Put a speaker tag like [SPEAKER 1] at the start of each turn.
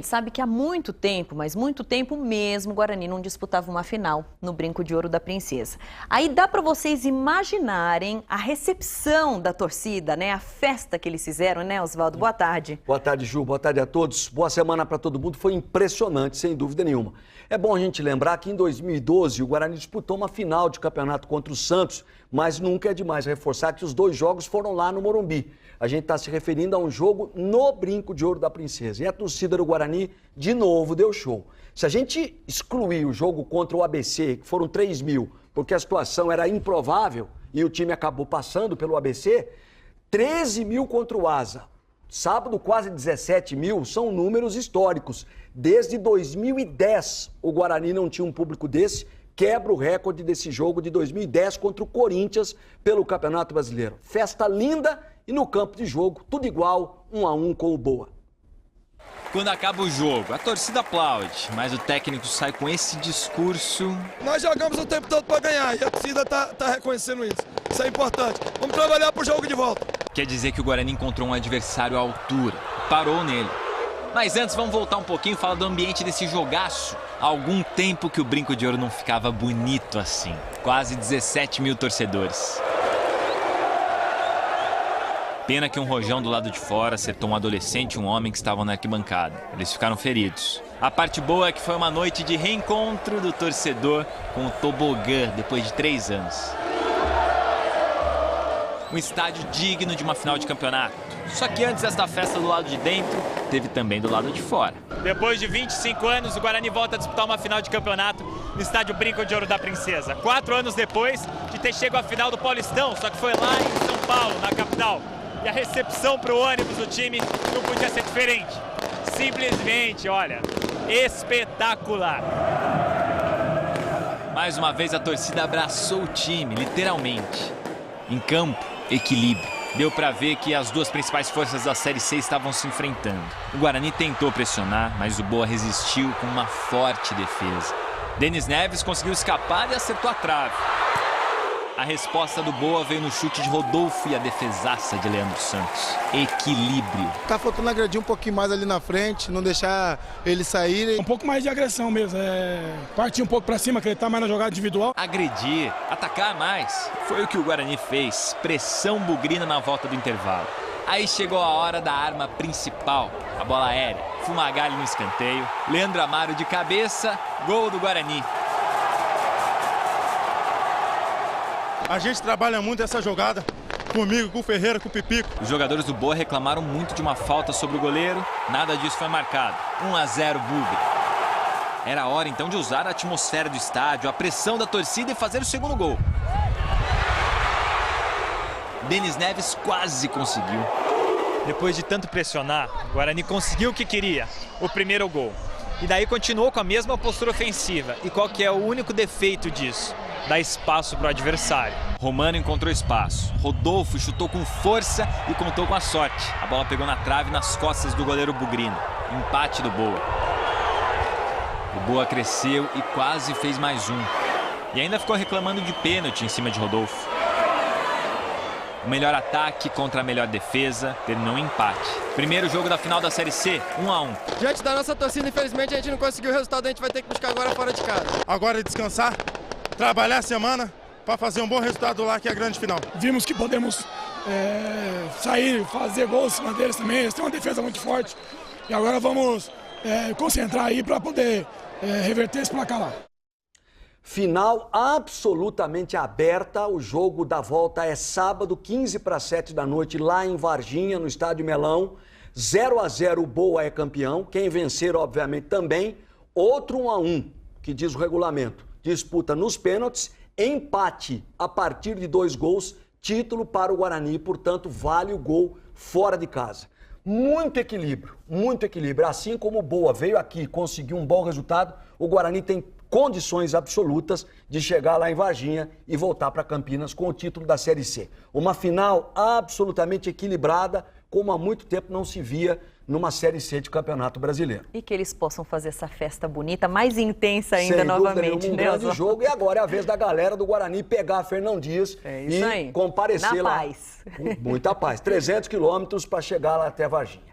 [SPEAKER 1] gente sabe que há muito tempo, mas muito tempo mesmo, o Guarani não disputava uma final no Brinco de Ouro da Princesa. Aí dá para vocês imaginarem a recepção da torcida, né? A festa que eles fizeram, né, Oswaldo? Boa tarde.
[SPEAKER 2] Boa tarde, Ju. Boa tarde a todos. Boa semana para todo mundo. Foi impressionante, sem dúvida nenhuma. É bom a gente lembrar que em 2012 o Guarani disputou uma final de campeonato contra o Santos, mas nunca é demais reforçar que os dois jogos foram lá no Morumbi. A gente está se referindo a um jogo no Brinco de Ouro da Princesa. E a torcida do Guarani, de novo, deu show. Se a gente excluir o jogo contra o ABC, que foram 3 mil, porque a situação era improvável e o time acabou passando pelo ABC, 13 mil contra o Asa. Sábado, quase 17 mil, são números históricos. Desde 2010, o Guarani não tinha um público desse, quebra o recorde desse jogo de 2010 contra o Corinthians pelo Campeonato Brasileiro. Festa linda e no campo de jogo, tudo igual, 1-1 com o Boa.
[SPEAKER 3] Quando acaba o jogo, a torcida aplaude, mas o técnico sai com esse discurso.
[SPEAKER 4] Nós jogamos o tempo todo para ganhar e a torcida tá reconhecendo isso. Isso é importante. Vamos trabalhar pro jogo de volta.
[SPEAKER 3] Quer dizer que o Guarani encontrou um adversário à altura, parou nele. Mas antes, vamos voltar um pouquinho e falar do ambiente desse jogaço. Há algum tempo que o Brinco de Ouro não ficava bonito assim. Quase 17 mil torcedores. Pena que um rojão do lado de fora acertou um adolescente e um homem que estavam na arquibancada. Eles ficaram feridos. A parte boa é que foi uma noite de reencontro do torcedor com o tobogã depois de 3 anos. Um estádio digno de uma final de campeonato. Só que antes desta festa do lado de dentro, teve também do lado de fora. Depois de 25 anos, o Guarani volta a disputar uma final de campeonato no estádio Brinco de Ouro da Princesa. 4 anos depois de ter chegado à final do Paulistão, só que foi lá em São Paulo, na capital. E a recepção para o ônibus do time não podia ser diferente. Simplesmente, olha, espetacular. Mais uma vez a torcida abraçou o time, literalmente. Em campo, equilíbrio. Deu para ver que as duas principais forças da Série C estavam se enfrentando. O Guarani tentou pressionar, mas o Boa resistiu com uma forte defesa. Denis Neves conseguiu escapar e acertou a trave. A resposta do Boa veio no chute de Rodolfo e a defesaça de Leandro Santos. Equilíbrio.
[SPEAKER 5] Tá faltando agredir um pouquinho mais ali na frente, não deixar eles saírem.
[SPEAKER 6] Um pouco mais de agressão mesmo, partir um pouco pra cima, acreditar mais na jogada individual.
[SPEAKER 3] Agredir, atacar mais. Foi o que o Guarani fez. Pressão bugrina na volta do intervalo. Aí chegou a hora da arma principal, a bola aérea. Fumagalli no escanteio, Leandro Amaro de cabeça, gol do Guarani.
[SPEAKER 5] A gente trabalha muito essa jogada, comigo, com o Ferreira, com o Pipico.
[SPEAKER 3] Os jogadores do Boa reclamaram muito de uma falta sobre o goleiro, nada disso foi marcado. 1-0 Bugre. Era a hora então de usar a atmosfera do estádio, a pressão da torcida e fazer o segundo gol. Denis Neves quase conseguiu. Depois de tanto pressionar, o Guarani conseguiu o que queria, o primeiro gol. E daí continuou com a mesma postura ofensiva. E qual que é o único defeito disso? Dá espaço para o adversário. Romano encontrou espaço. Rodolfo chutou com força e contou com a sorte. A bola pegou na trave nas costas do goleiro Bugrino. Empate do Boa. O Boa cresceu e quase fez mais um. E ainda ficou reclamando de pênalti em cima de Rodolfo. O melhor ataque contra a melhor defesa terminou em empate. Primeiro jogo da final da Série C, 1-1.
[SPEAKER 4] Diante da nossa torcida, infelizmente, a gente não conseguiu o resultado, a gente vai ter que buscar agora fora de casa.
[SPEAKER 5] Agora é descansar, trabalhar a semana para fazer um bom resultado lá, que é a grande final.
[SPEAKER 6] Vimos que podemos sair, fazer gols em cima deles também. Eles têm uma defesa muito forte. E agora vamos concentrar aí para poder reverter esse placar lá.
[SPEAKER 2] Final absolutamente aberta, o jogo da volta é sábado, 6:45 da noite, lá em Varginha, no Estádio Melão. 0-0 o Boa é campeão, quem vencer, obviamente, também. Outro 1-1, que diz o regulamento. Disputa nos pênaltis, empate a partir de 2 gols, título para o Guarani, portanto, vale o gol fora de casa. Muito equilíbrio, muito equilíbrio. Assim como o Boa veio aqui e conseguiu um bom resultado, o Guarani tem condições absolutas de chegar lá em Varginha e voltar para Campinas com o título da Série C. Uma final absolutamente equilibrada, como há muito tempo não se via numa Série C de Campeonato Brasileiro.
[SPEAKER 1] E que eles possam fazer essa festa bonita, mais intensa ainda
[SPEAKER 2] Sem
[SPEAKER 1] novamente,
[SPEAKER 2] um
[SPEAKER 1] né,
[SPEAKER 2] grande
[SPEAKER 1] Oswaldo?
[SPEAKER 2] jogo. E agora é a vez da galera do Guarani pegar a Fernão Dias e comparecer
[SPEAKER 1] Na
[SPEAKER 2] lá.
[SPEAKER 1] paz.
[SPEAKER 2] Com muita paz. 300 quilômetros para chegar lá até Varginha.